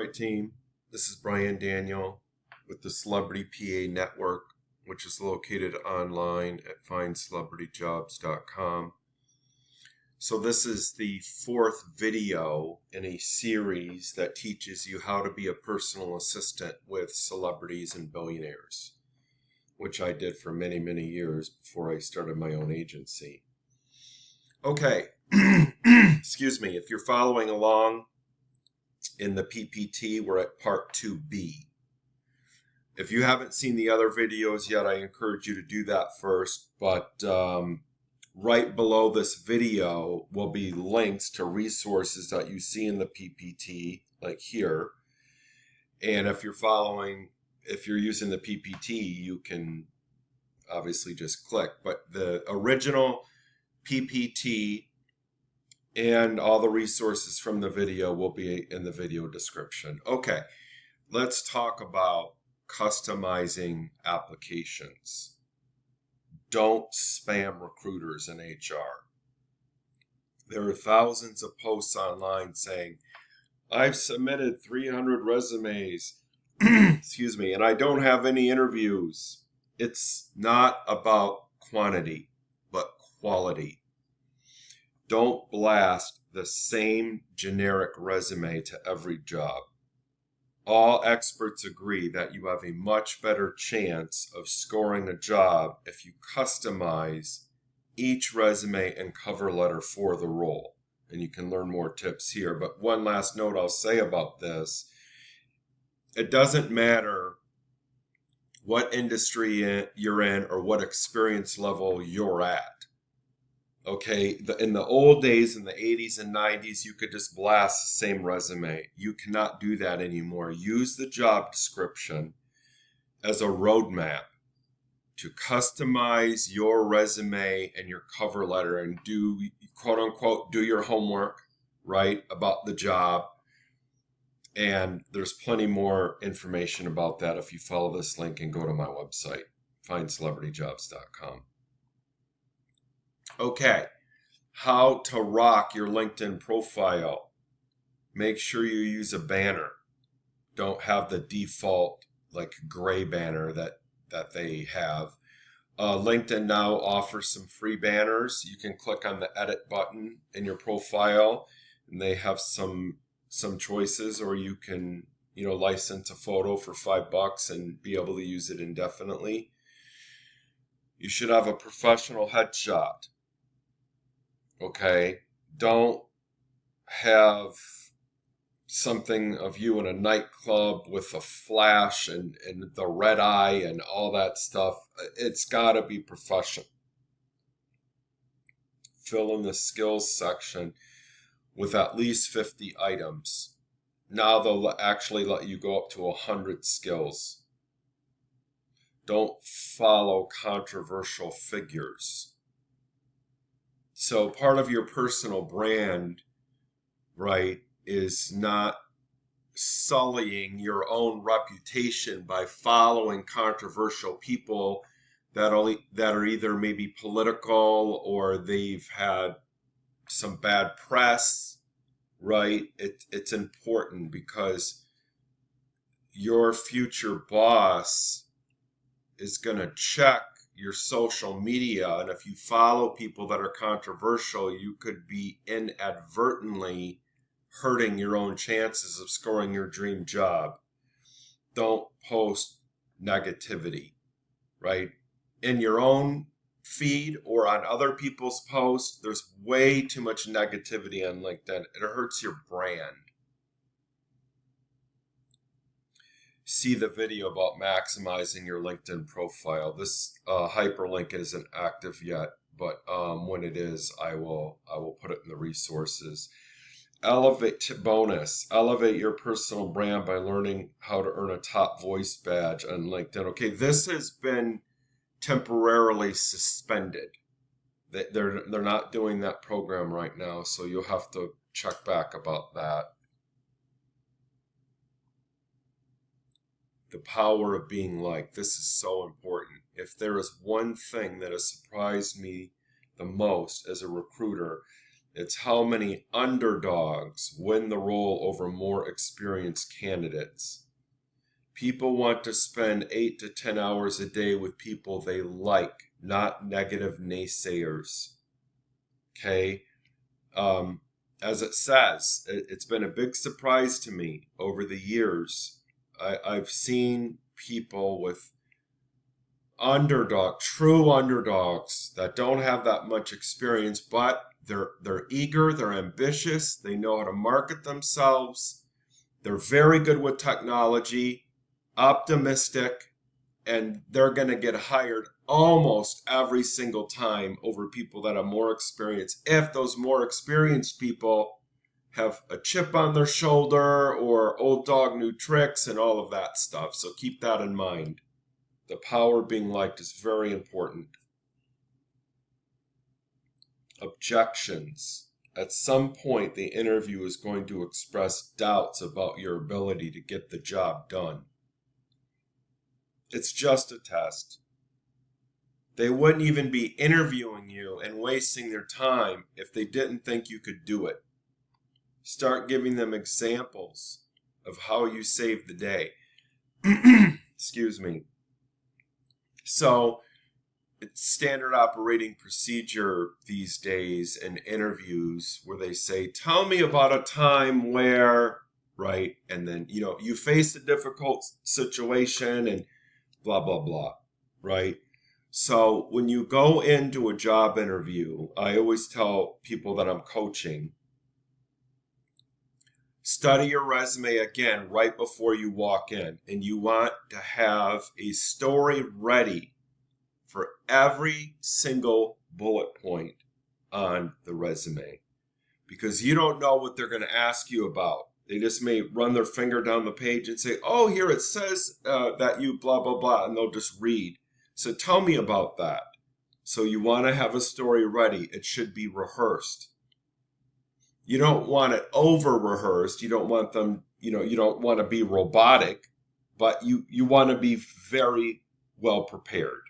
right, team. This is Brian Daniel with the Celebrity PA Network, which is located online at findcelebrityjobs.com. So this is the fourth video in a series that teaches you how to be a personal assistant with celebrities and billionaires, which I did for many, many years before I started my own agency. Okay, excuse me, if you're following along in the PPT, we're at part 2B. If you haven't seen the other videos yet, I encourage you to do that first, but right below this video will be links to resources that you see in the PPT, like here. And if you're using the PPT, you can obviously just click. But the original PPT and all the resources from the video will be in the video description. Okay, let's talk about customizing applications. Don't spam recruiters in HR. There are thousands of posts online saying, I've submitted 300 resumes, excuse me, and I don't have any interviews. It's not about quantity, but quality. Don't blast the same generic resume to every job. All experts agree that you have a much better chance of scoring a job if you customize each resume and cover letter for the role. And you can learn more tips here. But one last note I'll say about this. It doesn't matter what industry you're in or what experience level you're at. Okay, in the old days, in the 80s and 90s, you could just blast the same resume. You cannot do that anymore. Use the job description as a roadmap to customize your resume and your cover letter and do, quote unquote, do your homework, right, about the job. And there's plenty more information about that if you follow this link and go to my website, findcelebrityjobs.com. Okay, how to rock your LinkedIn profile. Make sure you use a banner. Don't have the default like gray banner that they have. LinkedIn now offers some free banners. You can click on the edit button in your profile and they have some choices, or you can, license a photo for $5 and be able to use it indefinitely. You should have a professional headshot. Okay, don't have something of you in a nightclub with a flash and the red eye and all that stuff. It's got to be professional. Fill in the skills section with at least 50 items. Now they'll actually let you go up to 100 skills. Don't follow controversial figures. So part of your personal brand, right, is not sullying your own reputation by following controversial people that are either maybe political or they've had some bad press, right? It's important because your future boss is going to check your social media, and if you follow people that are controversial, you could be inadvertently hurting your own chances of scoring your dream job. Don't post negativity, right? In your own feed or on other people's posts, there's way too much negativity on LinkedIn. It hurts your brand. See the video about maximizing your LinkedIn profile. This hyperlink isn't active yet, but when it is, I will put it in the resources. Elevate your personal brand by learning how to earn a top voice badge on LinkedIn. Okay, this has been temporarily suspended. They're not doing that program right now, so you'll have to check back about that. The power of being liked. This is so important. If there is one thing that has surprised me the most as a recruiter, It's how many underdogs win the role over more experienced candidates. People want to spend 8 to 10 hours a day with people they like, not negative naysayers. Okay? As it says, it's been a big surprise to me over the years. I've seen people with true underdogs that don't have that much experience, but they're eager, they're ambitious, they know how to market themselves, they're very good with technology, optimistic, and they're going to get hired almost every single time over people that have more experience, if those more experienced people have a chip on their shoulder or old dog new tricks and all of that stuff. So keep that in mind. The power of being liked is very important. Objections. At some point, the interview is going to express doubts about your ability to get the job done. It's just a test. They wouldn't even be interviewing you and wasting their time if they didn't think you could do it. Start giving them examples of how you saved the day. Excuse me. So, it's standard operating procedure these days in interviews where they say, tell me about a time where, right? And then, you face a difficult situation and blah, blah, blah, right? So when you go into a job interview, I always tell people that I'm coaching, study your resume again right before you walk in. And you want to have a story ready for every single bullet point on the resume. Because you don't know what they're going to ask you about. They just may run their finger down the page and say, oh, here it says that you blah, blah, blah, and they'll just read. So tell me about that. So you want to have a story ready. It should be rehearsed. You don't want it over-rehearsed. You don't want them, you don't want to be robotic, but you want to be very well prepared.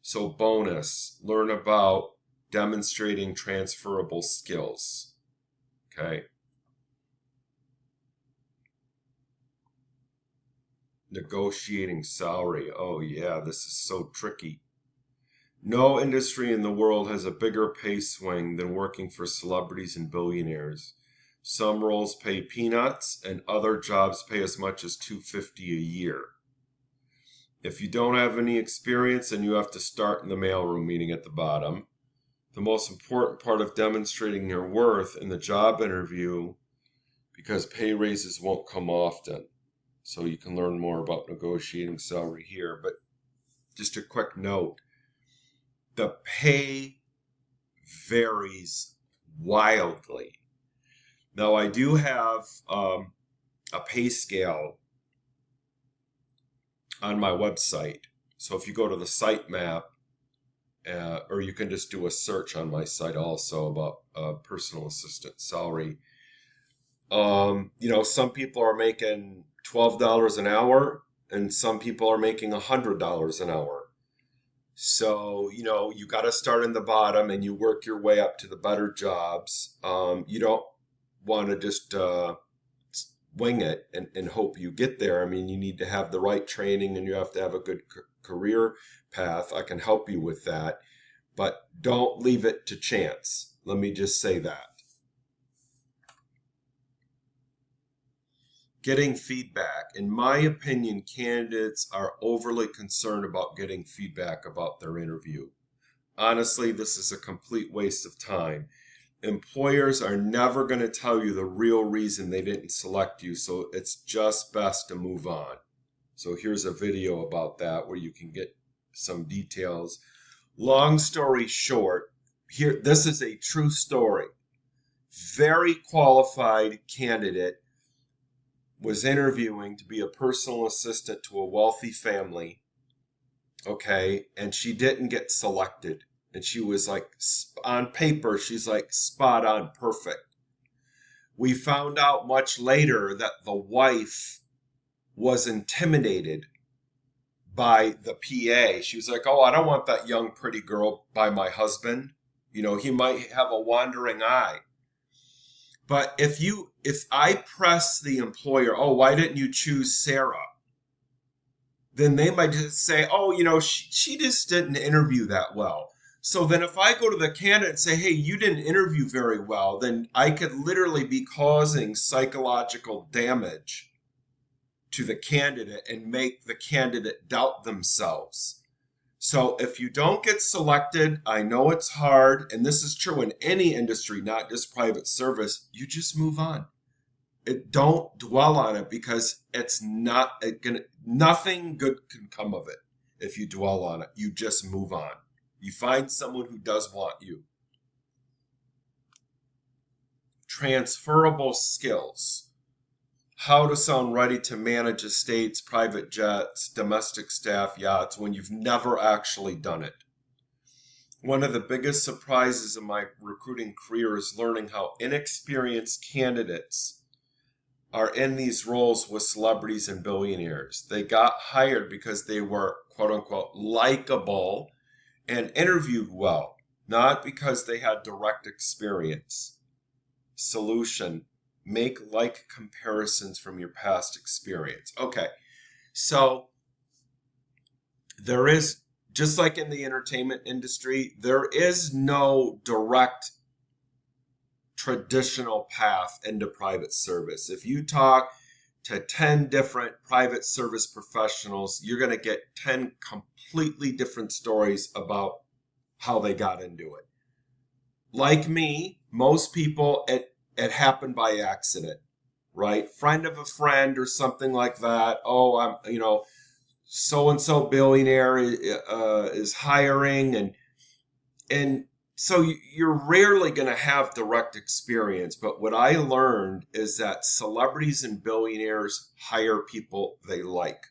So bonus, learn about demonstrating transferable skills. Okay. Negotiating salary. Oh yeah, this is so tricky. No industry in the world has a bigger pay swing than working for celebrities and billionaires. Some roles pay peanuts and other jobs pay as much as $250 a year. If you don't have any experience, then you have to start in the mailroom meeting at the bottom. The most important part of demonstrating your worth in the job interview, because pay raises won't come often. So you can learn more about negotiating salary here. But just a quick note, the pay varies wildly. Now, I do have a pay scale on my website. So if you go to the sitemap, or you can just do a search on my site also about personal assistant salary. Some people are making $12 an hour, and some people are making $100 an hour. So, you got to start in the bottom and you work your way up to the better jobs. You don't want to just wing it and hope you get there. I mean, you need to have the right training and you have to have a good career path. I can help you with that, but don't leave it to chance. Let me just say that. Getting feedback. In my opinion, candidates are overly concerned about getting feedback about their interview. Honestly, this is a complete waste of time. Employers are never going to tell you the real reason they didn't select you, so it's just best to move on. So here's a video about that where you can get some details. Long story short, this is a true story. Very qualified candidate was interviewing to be a personal assistant to a wealthy family, okay, and she didn't get selected. And she was like, on paper, she's like spot on perfect. We found out much later that the wife was intimidated by the PA. She was like, oh, I don't want that young pretty girl by my husband. He might have a wandering eye. But if I press the employer, oh, why didn't you choose Sarah? Then they might just say, oh, she just didn't interview that well. So then if I go to the candidate and say, hey, you didn't interview very well, then I could literally be causing psychological damage to the candidate and make the candidate doubt themselves. So if you don't get selected, I know it's hard, and this is true in any industry, not just private service, you just move on. Don't dwell on it, because it's nothing good can come of it if you dwell on it. You just move on. You find someone who does want you. Transferrable skills. How to sound ready to manage estates, private jets, domestic staff, yachts, when you've never actually done it. One of the biggest surprises in my recruiting career is learning how inexperienced candidates are in these roles with celebrities and billionaires. They got hired because they were, quote unquote, likable and interviewed well, not because they had direct experience. Solution: make like comparisons from your past experience. Okay, so there is, just like in the entertainment industry, there is no direct traditional path into private service. If you talk to 10 different private service professionals, you're going to get 10 completely different stories about how they got into it. Like me, most people, it happened by accident, right? Friend of a friend or something like that. Oh, I'm, so-and-so billionaire is hiring, and so you're rarely going to have direct experience. But what I learned is that celebrities and billionaires hire people they like,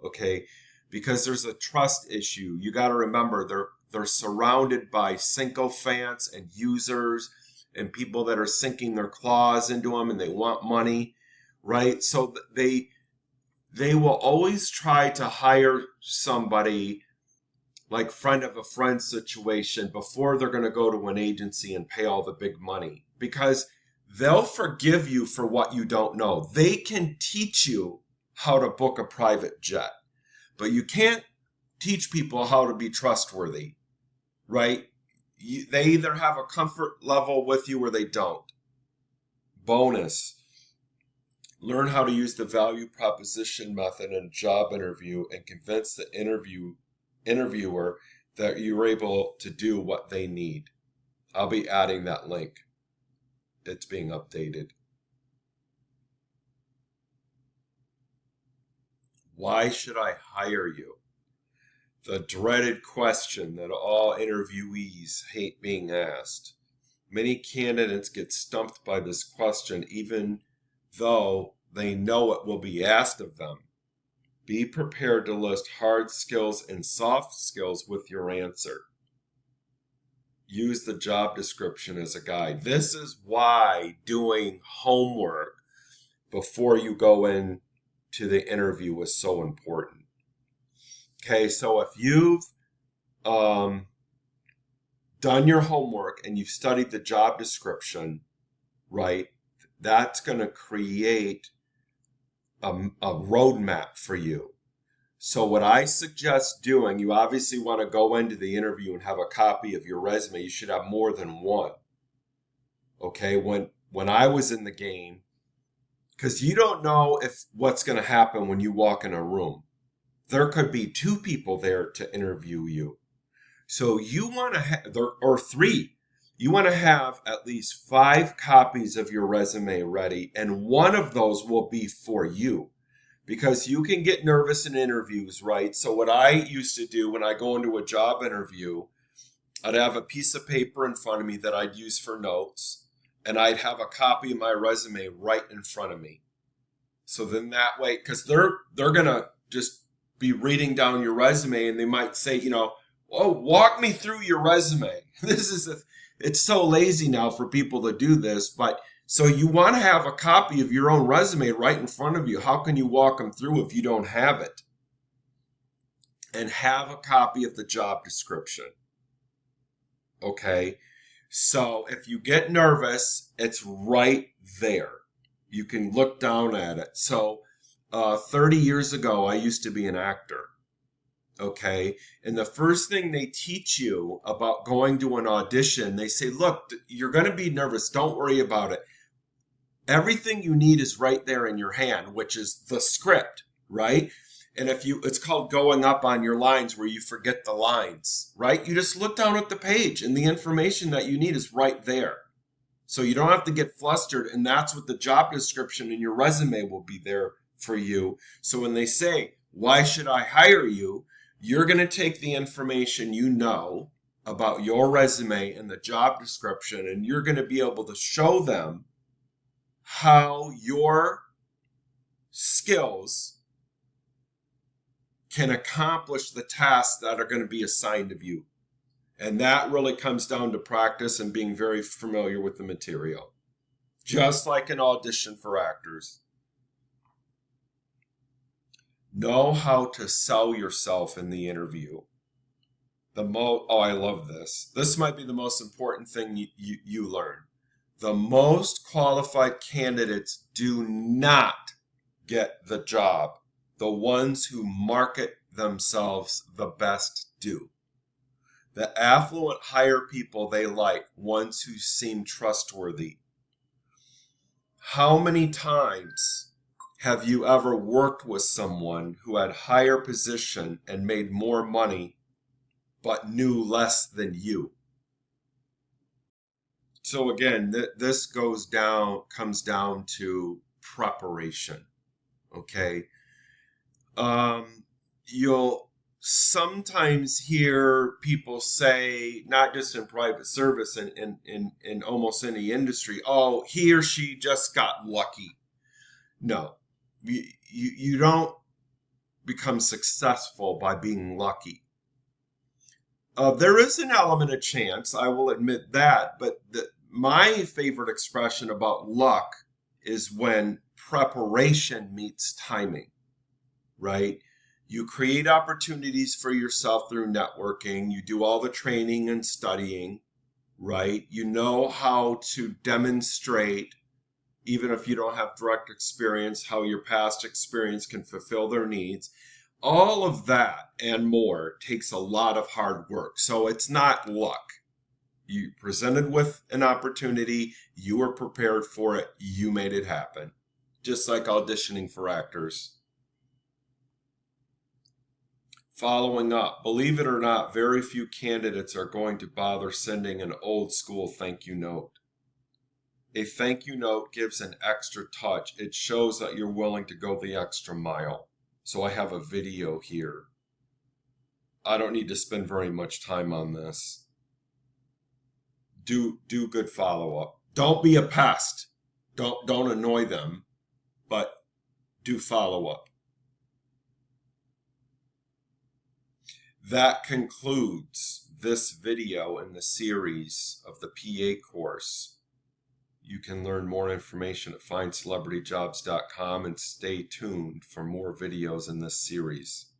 okay? Because there's a trust issue. You got to remember, they're surrounded by sycophants and users and people that are sinking their claws into them, and they want money, right? So they will always try to hire somebody like friend of a friend situation before they're going to go to an agency and pay all the big money, because they'll forgive you for what you don't know. They can teach you how to book a private jet, but you can't teach people how to be trustworthy, right? They either have a comfort level with you or they don't. Bonus: learn how to use the value proposition method in a job interview and convince the interviewer that you're able to do what they need. I'll be adding that link. It's being updated. Why should I hire you? The dreaded question that all interviewees hate being asked. Many candidates get stumped by this question even though they know it will be asked of them. Be prepared to list hard skills and soft skills with your answer. Use the job description as a guide. This is why doing homework before you go in to the interview is so important. Okay, so if you've done your homework and you've studied the job description, right, that's going to create a roadmap for you. So what I suggest doing, you obviously want to go into the interview and have a copy of your resume. You should have more than one. Okay, when I was in the game, because you don't know what's going to happen when you walk in a room. There could be 2 people there to interview you. So you want to have, or 3. You want to have at least 5 copies of your resume ready, and one of those will be for you, because you can get nervous in interviews, right? So what I used to do when I go into a job interview, I'd have a piece of paper in front of me that I'd use for notes, and I'd have a copy of my resume right in front of me. So then that way, because they're going to just be reading down your resume, and they might say, oh, walk me through your resume. It's so lazy now for people to do this, but so you want to have a copy of your own resume right in front of you. How can you walk them through if you don't have it? And have a copy of the job description. Okay. So if you get nervous, it's right there. You can look down at it. So 30 years ago, I used to be an actor. Okay. And the first thing they teach you about going to an audition, they say, look, you're going to be nervous. Don't worry about it. Everything you need is right there in your hand, which is the script, right? And it's called going up on your lines where you forget the lines, right? You just look down at the page and the information that you need is right there. So you don't have to get flustered. And that's what the job description in your resume will be there for you. So when they say, why should I hire you? You're going to take the information you know about your resume and the job description, and you're going to be able to show them how your skills can accomplish the tasks that are going to be assigned of you. And that really comes down to practice and being very familiar with the material. Just like an audition for actors. Know how to sell yourself in the interview. I love this. This might be the most important thing you learn. The most qualified candidates do not get the job. The ones who market themselves the best do. The affluent hire people they like, ones who seem trustworthy. How many times have you ever worked with someone who had higher position and made more money but knew less than you? So again, this comes down to preparation. Okay. You'll sometimes hear people say, not just in private service, in almost any industry, oh, he or she just got lucky. No, you don't become successful by being lucky. There is an element of chance, I will admit that, but my favorite expression about luck is when preparation meets timing, right? You create opportunities for yourself through networking. You do all the training and studying, right? You know how to demonstrate, even if you don't have direct experience, how your past experience can fulfill their needs. All of that and more takes a lot of hard work. So it's not luck. You presented with an opportunity, you were prepared for it, you made it happen. Just like auditioning for actors. Following up, believe it or not, very few candidates are going to bother sending an old school thank you note. A thank you note gives an extra touch. It shows that you're willing to go the extra mile. So I have a video here. I don't need to spend very much time on this. Do good follow-up. Don't be a pest. Don't annoy them, but do follow-up. That concludes this video in the series of the PA course. You can learn more information at findcelebrityjobs.com and stay tuned for more videos in this series.